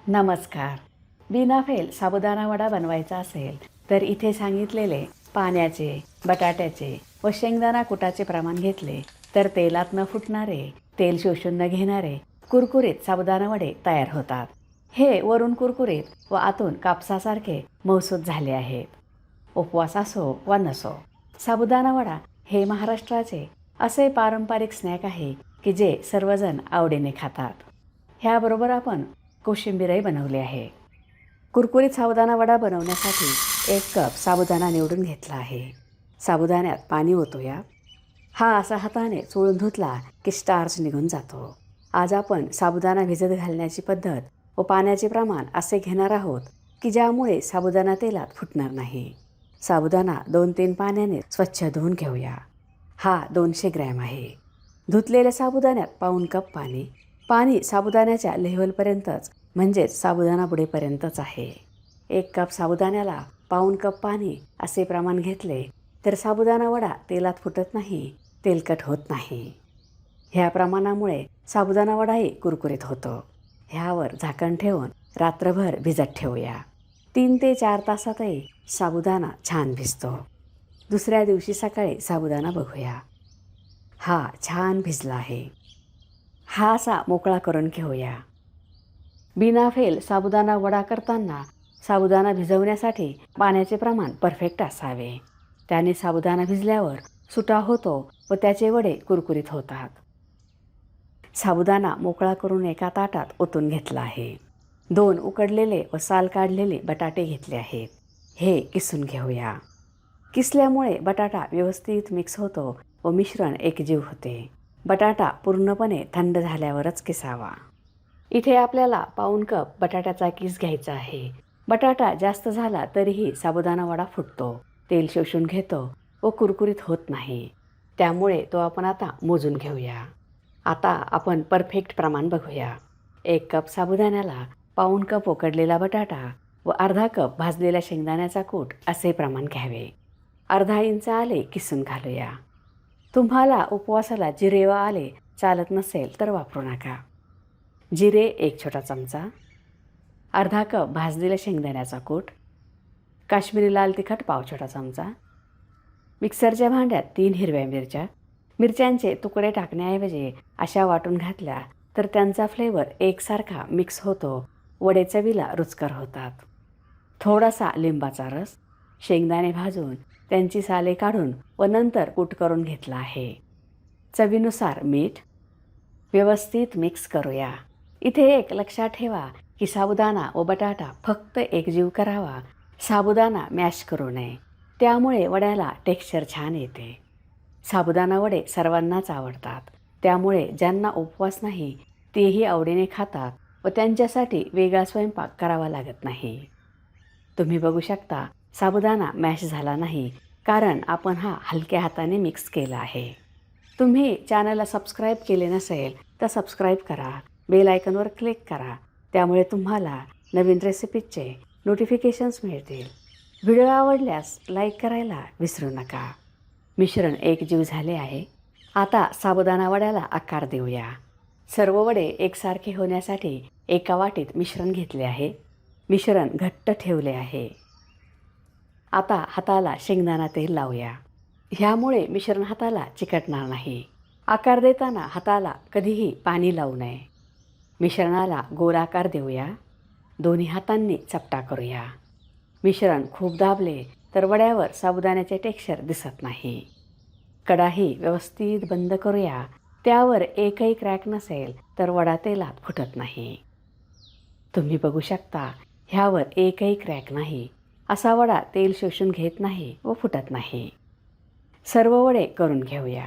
नमस्कार. बिना फेल साबुदाणा वडा बनवायचा असेल तर इथे सांगितलेले पाण्याचे, बटाट्याचे व शेंगदाणा कुटाचे प्रमाण घेतले तर तेलात न फुटणारे, तेल शोषून न घेणारे कुरकुरीत साबुदाणा वडे तयार होतात. हे वरून कुरकुरीत व आतून कापसासारखे मऊसूत झाले आहेत. उपवास असो वा नसो, साबुदाणा वडा हे महाराष्ट्राचे असे पारंपरिक स्नॅक आहे की जे सर्वजण आवडीने खातात. ह्याबरोबर आपण कोशिंबीरही बनवली आहे. कुरकुरीत साबुदाणा वडा बनवण्यासाठी 1 कप साबुदाणा निवडून घेतला आहे. साबुदाण्यात पाणी ओतूया. हा असा हाताने चोळून धुतला की स्टार्च निघून जातो. आज आपण साबुदाणा भिजत घालण्याची पद्धत व पाण्याचे प्रमाण असे घेणार आहोत की ज्यामुळे साबुदाणा तेलात फुटणार नाही. साबुदाणा 2-3 पाण्याने स्वच्छ धुवून घेऊया. हा 200 ग्रॅम आहे. धुतलेल्या साबुदाण्यात पाऊण कप पाणी. पाणी साबुदाण्याच्या लेव्हलपर्यंतच म्हणजेच साबुदाणा बुडेपर्यंतच आहे. 1 कप साबुदाण्याला पाऊण कप पाणी असे प्रमाण घेतले तर साबुदाणा वडा तेलात फुटत नाही, तेलकट होत नाही. ह्या प्रमाणामुळे साबुदाणा वडाही कुरकुरीत होतो. ह्यावर झाकण ठेवून रात्रभर भिजत ठेवूया. 3 ते 4 तासातही साबुदाणा छान भिजतो. दुसऱ्या दिवशी सकाळी साबुदाणा बघूया. हा छान भिजला आहे. हा असा मोकळा करून घेऊया. बिना फेल साबुदाणा वडा करताना साबुदाणा भिजवण्यासाठी पाण्याचे प्रमाण परफेक्ट असावे. त्याने साबुदाणा भिजल्यावर सुटा होतो व त्याचे वडे कुरकुरीत होतात. साबुदाणा मोकळा करून एका ताटात ओतून घेतला आहे. 2 उकडलेले व साल काढलेले बटाटे घेतले आहेत. हे किसून घेऊया. किसल्यामुळे बटाटा व्यवस्थित मिक्स होतो व मिश्रण एकजीव होते. बटाटा पूर्णपणे थंड झाल्यावरच किसावा. इथे आपल्याला पाऊण कप बटाट्याचा किस घ्यायचा आहे. बटाटा जास्त झाला तरीही साबुदाणा वडा फुटतो, तेल शोषून घेतो व कुरकुरीत होत नाही. त्यामुळे तो आपण आता मोजून घेऊया. आता आपण परफेक्ट प्रमाण बघूया. 1 कप साबुदाण्याला पाऊण कप उकडलेला बटाटा व अर्धा कप भाजलेल्या शेंगदाण्याचा कूट असे प्रमाण घ्यावे. अर्धा इंच आले किसून घालूया. तुम्हाला उपवासाला जिरे व आले चालत नसेल तर वापरू नका. जिरे 1 छोटा चमचा, अर्धा कप भाजलेल्या शेंगदाण्याचा कूट, काश्मीरी लाल तिखट पाव छोटा चमचा. मिक्सरच्या भांड्यात 3 हिरव्या मिरच्या. मिरच्यांचे तुकडे टाकण्याऐवजी अशा वाटून घातल्या तर त्यांचा फ्लेवर एकसारखा मिक्स होतो, वडे चवीला रुचकर होतात. थोडासा लिंबाचा रस. शेंगदाणे भाजून त्यांची साले काढून व नंतर कूट करून घेतला आहे. चवीनुसार मीठ. व्यवस्थित मिक्स करूया. इथे एक लक्षात ठेवा की साबुदाणा व बटाटा फक्त एकजीव करावा, साबुदाणा मॅश करू नये. त्यामुळे वड्याला टेक्स्चर छान येते. साबुदाणा वडे सर्वांनाच आवडतात. त्यामुळे ज्यांना उपवास नाही तेही आवडीने खातात व त्यांच्यासाठी वेगळा स्वयंपाक करावा लागत नाही. तुम्ही बघू शकता साबुदाणा मॅश झाला नाही कारण आपण हा हलक्या हाताने मिक्स केला आहे. तुम्ही चॅनलला सबस्क्राईब केले नसेल तर सबस्क्राईब करा, बेल आयकॉनवर क्लिक करा. त्यामुळे तुम्हाला नवीन रेसिपीजचे नोटिफिकेशन्स मिळतील. व्हिडिओ आवडल्यास लाईक करायला विसरू नका. मिश्रण एकजीव झाले आहे. आता साबुदाणा वड्याला आकार देऊया. सर्व वडे एकसारखे होण्यासाठी एका वाटीत मिश्रण घेतले आहे. मिश्रण घट्ट ठेवले आहे. आता हाताला शेंगदाणा तेल लावूया. ह्यामुळे मिश्रण हाताला चिकटणार नाही. आकार देताना हाताला कधीही पाणी लावू नये. मिश्रणाला गोल आकार देऊया. दोन्ही हातांनी चपटा करूया. मिश्रण खूप दाबले तर वड्यावर साबुदाण्याचे टेक्स्चर दिसत नाही. कढाई व्यवस्थित बंद करूया. त्यावर एकही क्रॅक नसेल तर वडा तेलात फुटत नाही. तुम्ही बघू शकता ह्यावर एकही क्रॅक नाही. असा वडा तेल शोषून घेत नाही व फुटत नाही. सर्व वडे करून घेऊया.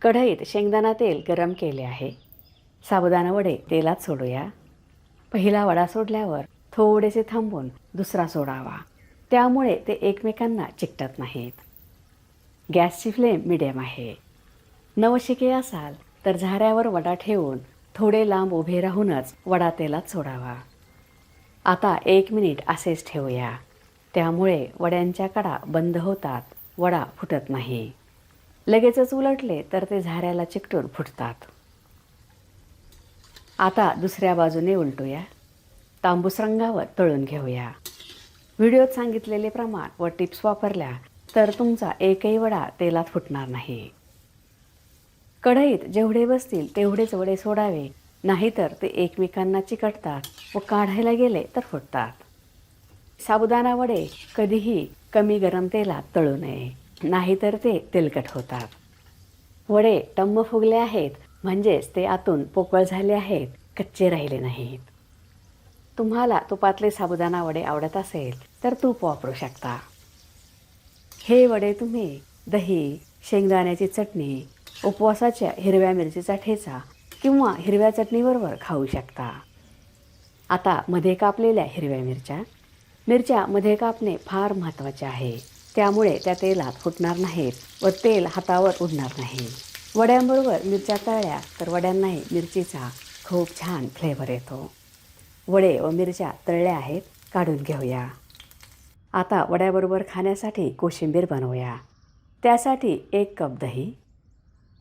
कढईत शेंगदाणा तेल गरम केले आहे. साबुदाणा वडे तेलात सोडूया. पहिला वडा सोडल्यावर थोडेसे थांबून दुसरा सोडावा. त्यामुळे ते एकमेकांना चिकटत नाहीत. गॅसची फ्लेम मिडियम आहे. नवशिके असाल तर झाऱ्यावर वडा ठेवून थोडे लांब उभे राहूनच वडा तेलात सोडावा. आता 1 मिनिट असेच ठेवूया. त्यामुळे वड्यांच्या कडा बंद होतात, वडा फुटत नाही. लगेचच उलटले तर ते झाऱ्याला चिकटून फुटतात. आता दुसऱ्या बाजूने उलटूया. तांबूस रंगावर तळून घेऊया. व्हिडिओत सांगितलेले प्रमाण व टिप्स वापरल्या तर तुमचा एकही वडा तेलात फुटणार नाही. कढईत जेवढे बसतील तेवढेच वडे सोडावे, नाहीतर ते एकमेकांना चिकटतात व काढायला गेले तर फुटतात. साबुदाणा वडे कधीही कमी गरम तेलात तळू नये, नाहीतर ते तेलकट होतात. वडे टम्म फुगले आहेत म्हणजेच ते आतून पोकळ झाले आहेत, कच्चे राहिले नाहीत. तुम्हाला तुपातले साबुदाणा वडे आवडत असेल तर तूप वापरू शकता. हे वडे तुम्ही दही, शेंगदाण्याची चटणी, उपवासाच्या हिरव्या मिरचीचा ठेचा किंवा हिरव्या चटणीबरोबर खाऊ शकता. आता मध्ये कापलेल्या हिरव्या मिरच्या मध्ये कापणे फार महत्त्वाचे आहे. त्यामुळे त्या तेलात फुटणार नाहीत व तेल हातावर उडणार नाही. वड्यांबरोबर मिरच्या तळल्या तर वड्यांनाही मिरचीचा खूप छान फ्लेवर येतो. वडे व मिरच्या तळल्या आहेत, काढून घेऊया. आता वड्याबरोबर खाण्यासाठी कोशिंबीर बनवूया. त्यासाठी 1 कप दही,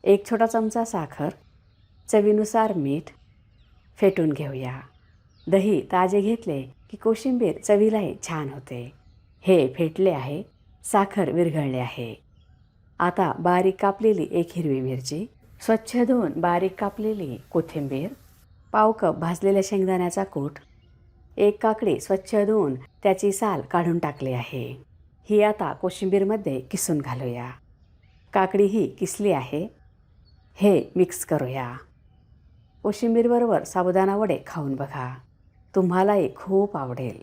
1 छोटा चमचा साखर, चवीनुसार मीठ फेटून घेऊया. दही ताजे घेतले की कोशिंबीर चवीलाही छान होते. हे फेटले आहे, साखर विरघळली आहे. आता बारीक कापलेली 1 हिरवी मिरची, स्वच्छ धुवून बारीक कापलेली कोथिंबीर, पाव कप भाजलेल्या शेंगदाण्याचा कूट, 1 काकडी स्वच्छ धुवून त्याची साल काढून टाकली आहे. ही आता कोशिंबीरमध्ये किसून घालूया. काकडी ही किसली आहे. हे मिक्स करूया. कोशिंबीरबरोबर साबुदाणा वडे खाऊन बघा, तुम्हालाही खूप आवडेल.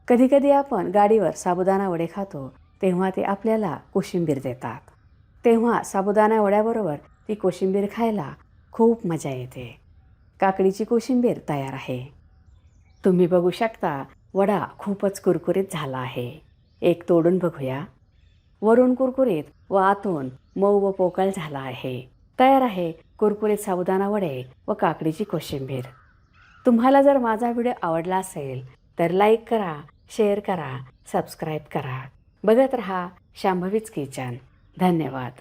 कधीकधी आपण गाडीवर साबुदाणा वडे खातो तेव्हा ते आपल्याला कोशिंबीर देतात. तेव्हा साबुदाणा वड्याबरोबर ती कोशिंबीर खायला खूप मजा येते. काकडीची कोशिंबीर तयार आहे. तुम्ही बघू शकता वडा खूपच कुरकुरीत झाला आहे. एक तोडून बघूया. वरून कुरकुरीत व आतून मऊ व पोकळ झाला आहे. तयार आहे कुरकुरीत साबुदाणा वडे व काकडीची कोशिंबीर. तुम्हाला जर माझा व्हिडिओ आवडला असेल तर लाईक करा, शेअर करा, सबस्क्राईब करा. बघत रहा शांभवीज किचन. धन्यवाद.